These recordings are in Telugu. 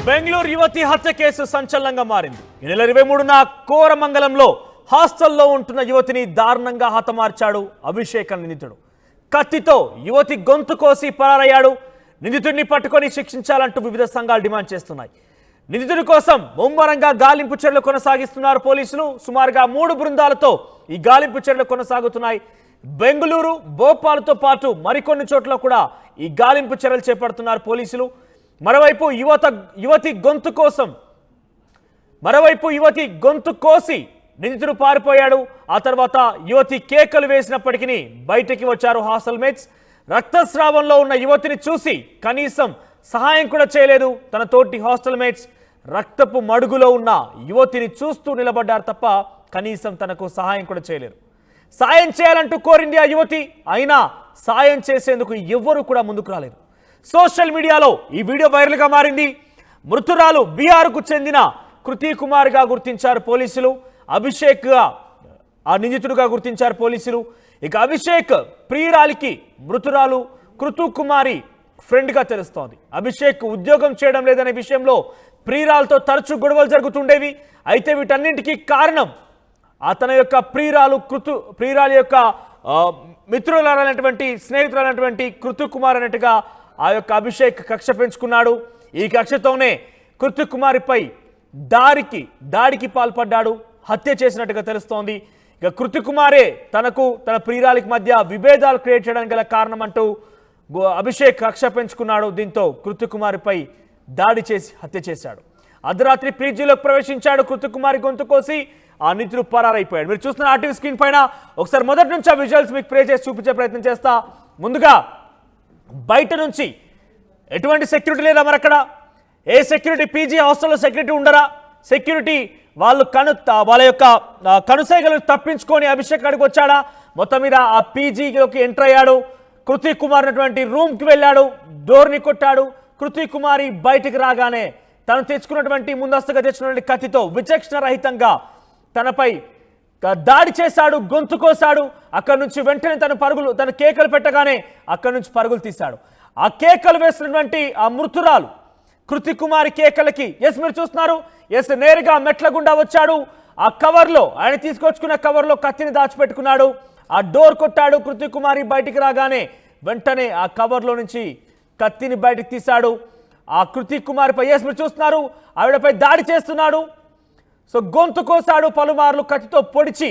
బెంగళూరు యువతి హత్య కేసు సంచలనంగా మారింది. ఈ నెల 23న కోరమంగళంలో హాస్టల్లో ఉంటున్న యువతిని దారుణంగా హతమార్చాడు అభిషేక్ అనే నిందితుడు. కత్తితో యువతి గొంతు కోసి పరారయ్యాడు. నిందితుడిని పట్టుకొని శిక్షించాలంటూ వివిధ సంఘాలు డిమాండ్ చేస్తున్నాయి. నిందితుడి కోసం ముమ్మరంగా గాలింపు చర్యలు కొనసాగిస్తున్నారు పోలీసులు. సుమారుగా 3 బృందాలతో ఈ గాలింపు చర్యలు కొనసాగుతున్నాయి. బెంగళూరు, భోపాల్తో పాటు మరికొన్ని చోట్ల కూడా ఈ గాలింపు చర్యలు చేపడుతున్నారు పోలీసులు. మరోవైపు యువతి గొంతు కోసి నిందితుడు పారిపోయాడు. ఆ తర్వాత యువతి కేకలు వేసినప్పటికీ బయటికి వచ్చారు హాస్టల్ మేట్స్. రక్తస్రావంలో ఉన్న యువతిని చూసి కనీసం సహాయం కూడా చేయలేదు తన తోటి హాస్టల్ మేట్స్. రక్తపు మడుగులో ఉన్న యువతిని చూస్తూ నిలబడ్డారు తప్ప కనీసం తనకు సహాయం కూడా చేయలేరు. సాయం చేయాలంటూ కోరింది ఆ యువతి, అయినా సాయం చేసేందుకు ఎవ్వరూ కూడా ముందుకు రాలేదు. సోషల్ మీడియాలో ఈ వీడియో వైరల్గా మారింది. మృతురాలు బీహార్కు చెందిన కృతి కుమార్గా గుర్తించారు పోలీసులు. అభిషేక్గా ఆ నిందితుడిగా గుర్తించారు పోలీసులు. ఇక అభిషేక్ ప్రియురాలికి మృతురాలు కృతు కుమారి ఫ్రెండ్గా తెలుస్తోంది. అభిషేక్ ఉద్యోగం చేయడం లేదనే విషయంలో ప్రియురాలతో తరచూ గొడవలు జరుగుతుండేవి. అయితే వీటన్నింటికీ కారణం తన యొక్క ప్రియురాలి యొక్క మిత్రులైనటువంటి స్నేహితులైనటువంటి కృతు కుమార్ అన్నట్టుగా ఆ యొక్క అభిషేక్ కక్ష పెంచుకున్నాడు. ఈ కక్షతోనే కృతు కుమారిపై దాడికి పాల్పడ్డాడు, హత్య చేసినట్టుగా తెలుస్తోంది. ఇక కృతు కుమారే తన ప్రియురాలికి మధ్య విభేదాలు క్రియేట్ చేయడానికి గల కారణం అంటూ అభిషేక్ కక్ష పెంచుకున్నాడు. దీంతో కృతు కుమారిపై దాడి చేసి హత్య చేశాడు. అర్ధరాత్రి పీజీలోకి ప్రవేశించాడు. కృతు కుమారి గొంతు కోసి ఆ నిందితుడు పరారైపోయాడు. మీరు చూస్తున్న ఆర్టీవీ స్క్రీన్ పైన ఒకసారి మొదటి నుంచి ఆ విజువల్స్ మీకు ప్లే చేసి చూపించే ప్రయత్నం చేస్తా. ముందుగా బయట నుంచి ఎటువంటి సెక్యూరిటీ లేదా మరి అక్కడ ఏ సెక్యూరిటీ, పీజీ హాస్టల్లో సెక్యూరిటీ ఉండరా? సెక్యూరిటీ వాళ్ళ యొక్క కనుసైగలను తప్పించుకొని అభిషేక్ అక్కడికి వచ్చాడా? మొత్తం మీద ఆ పీజీలోకి ఎంటర్ అయ్యాడు. కృతి కుమార్ అటువంటి రూమ్కి వెళ్ళాడు, డోర్ని కొట్టాడు. కృతి కుమారి బయటికి రాగానే తను ముందస్తుగా తెచ్చుకున్నటువంటి కత్తితో విచక్షణ రహితంగా తనపై దాడి చేశాడు, గొంతు కోసాడు. అక్కడి నుంచి వెంటనే తన కేకలు పెట్టగానే అక్కడి నుంచి పరుగులు తీశాడు. ఆ కేకలు వేసినటువంటి ఆ మృతురాలు కృతి కుమారి కేకలకి మీరు చూస్తున్నారు, నేరుగా మెట్ల గుండా వచ్చాడు. ఆ కవర్లో ఆయన తీసుకొచ్చుకున్న కవర్లో కత్తిని దాచిపెట్టుకున్నాడు. ఆ డోర్ కొట్టాడు. కృతి కుమారి బయటికి రాగానే వెంటనే ఆ కవర్లో నుంచి కత్తిని బయటికి తీశాడు. ఆ కృతి కుమారిపై మీరు చూస్తున్నారు, ఆవిడపై దాడి చేస్తున్నాడు. సో గొంతు కోసాడు, పలుమార్లు కత్తితో పొడిచి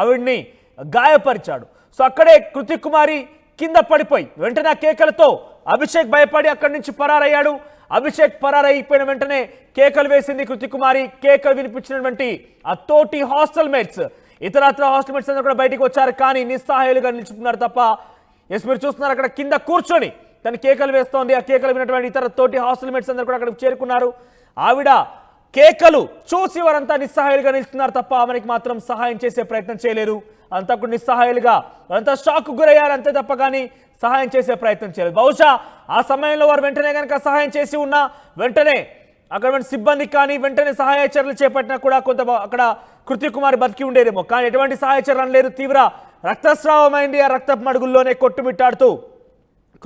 ఆవిడ్ని గాయపరిచాడు. సో అక్కడే కృతి కుమారి కింద పడిపోయి వెంటనే ఆ కేకలతో అభిషేక్ భయపడి అక్కడి నుంచి పరారయ్యాడు. అభిషేక్ పరారైపోయిన వెంటనే కేకలు వేసింది కృతి కుమారి. కేకలు వినిపించినటువంటి ఆ తోటి హాస్టల్ మేట్స్, ఇతరత్ర హాస్టల్ మేట్స్ అందరూ కూడా బయటికి వచ్చారు. కానీ నిస్సహాయాలుగా నిలుచుకున్నారు తప్ప. మీరు చూస్తున్నారు అక్కడ కింద కూర్చొని తను కేకలు వేస్తోంది. ఆ కేకలు విన్నటువంటి ఇతర తోటి హాస్టల్ మేట్స్ అందరూ కూడా అక్కడికి చేరుకున్నారు. ఆవిడ కేకలు చూసి వారంతా నిస్సహాయాలుగా నిలుస్తున్నారు తప్ప ఆమెకి మాత్రం సహాయం చేసే ప్రయత్నం చేయలేరు. అంతా కూడా నిస్సహాయాలుగా వారంతా షాక్ గురయ్యారు అంతే తప్ప కానీ సహాయం చేసే ప్రయత్నం చేయలేదు. బహుశా ఆ సమయంలో వారు వెంటనే కనుక సహాయం చేసి ఉన్నా, వెంటనే అక్కడ సిబ్బందికి కానీ వెంటనే సహాయ చర్యలు చేపట్టినా కూడా కొంత అక్కడ కృతి కుమారి బతికి ఉండేదేమో. కానీ ఎటువంటి సహాయ చర్యలు లేదు. తీవ్ర రక్తస్రావమైంది. ఆ రక్తపు మడుగుల్లోనే కొట్టుమిట్టాడుతూ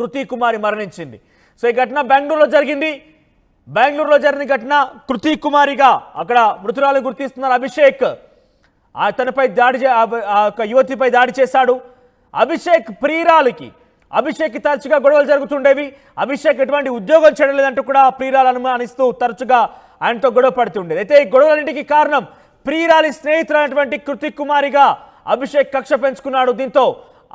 కృతి కుమారి మరణించింది. సో ఈ ఘటన బెంగళూరులో జరిగింది. బెంగళూరులో జరిగిన ఘటన కృతి కుమారిగా అక్కడ మృతురాలు గుర్తిస్తున్నారు. అభిషేక్ తనపై యువతిపై దాడి చేశాడు. అభిషేక్ ప్రియురాలికి తరచుగా గొడవలు జరుగుతుండేవి. అభిషేక్ ఎటువంటి ఉద్యోగం చేయలేదంటూ కూడా ప్రియురాలు అనుమానిస్తూ తరచుగా ఆయనతో గొడవ పడుతుండేది. అయితే ఈ గొడవలన్నింటికి కారణం ప్రియురాలి స్నేహితులైనటువంటి కృతి కుమారిగా అభిషేక్ కక్ష పెంచుకున్నాడు. దీంతో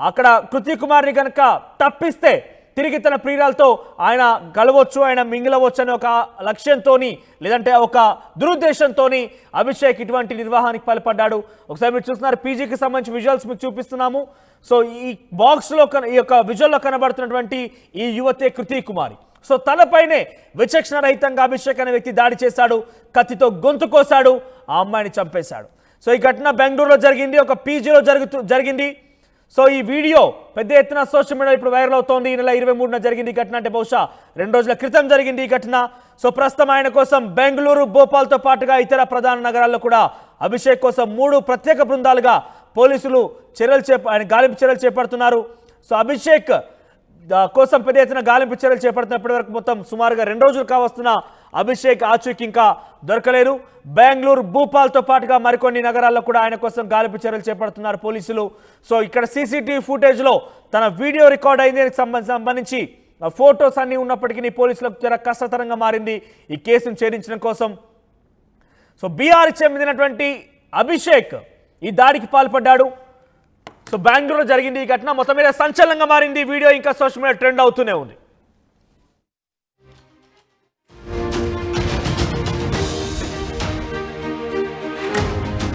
అక్కడ కృతి కుమారిని కనుక తప్పిస్తే తిరిగి తన ప్రియురాలతో ఆయన గెలవచ్చు, ఆయన మింగలవచ్చు అనే ఒక లక్ష్యంతోని లేదంటే ఒక దురుద్దేశంతోని అభిషేక్ ఇటువంటి నిర్వాహానికి పాల్పడ్డాడు. ఒకసారి మీరు చూస్తున్నారు, పీజీకి సంబంధించి విజువల్స్ మీకు చూపిస్తున్నాము. సో ఈ బాక్స్లో ఈ యొక్క విజువల్లో కనబడుతున్నటువంటి ఈ యువతే కృతి కుమారి. సో తనపైనే విచక్షణ రహితంగా అభిషేక్ అనే వ్యక్తి దాడి చేశాడు. కత్తితో గొంతు కోసాడు, ఆ అమ్మాయిని చంపేశాడు. సో ఈ ఘటన బెంగళూరులో జరిగింది, ఒక పీజీలో జరిగింది. సో ఈ వీడియో పెద్ద ఎత్తున సోషల్ మీడియా ఇప్పుడు వైరల్ అవుతోంది. ఈ నెల 23న జరిగింది ఈ ఘటన. అంటే బహుశా 2 రోజుల క్రితం జరిగింది ఈ ఘటన. సో ప్రస్తుతం ఆయన కోసం బెంగళూరు, భోపాల్తో పాటుగా ఇతర ప్రధాన నగరాల్లో కూడా అభిషేక్ కోసం 3 ప్రత్యేక బృందాలుగా పోలీసులు గాలింపు చర్యలు చేపడుతున్నారు. సో అభిషేక్ కోసం పెద్ద ఎత్తున గాలింపు చర్యలు చేపడుతున్నప్పటి వరకు మొత్తం సుమారుగా 2 రోజులు కావస్తున్న అభిషేక్ ఆచూకీ ఇంకా దొరకలేదు. బెంగళూరు, భూపాల్తో పాటుగా మరికొన్ని నగరాల్లో కూడా ఆయన కోసం గాలింపు చర్యలు చేపడుతున్నారు పోలీసులు. సో ఇక్కడ సీసీటీవీ ఫుటేజ్లో తన వీడియో రికార్డ్ అయింది సంబంధించి ఫోటోస్ అన్నీ ఉన్నప్పటికీ పోలీసులకు చాలా కష్టతరంగా మారింది ఈ కేసును ఛేదించడం కోసం. సో బీహార్ చెందినటువంటి అభిషేక్ ఈ దాడికి పాల్పడ్డాడు. సో బెంగళూరులో జరిగింది ఈ ఘటన. మొత్తం మీద సంచలనంగా మారింది. వీడియో ఇంకా సోషల్ మీడియా ట్రెండ్ అవుతూనే ఉంది.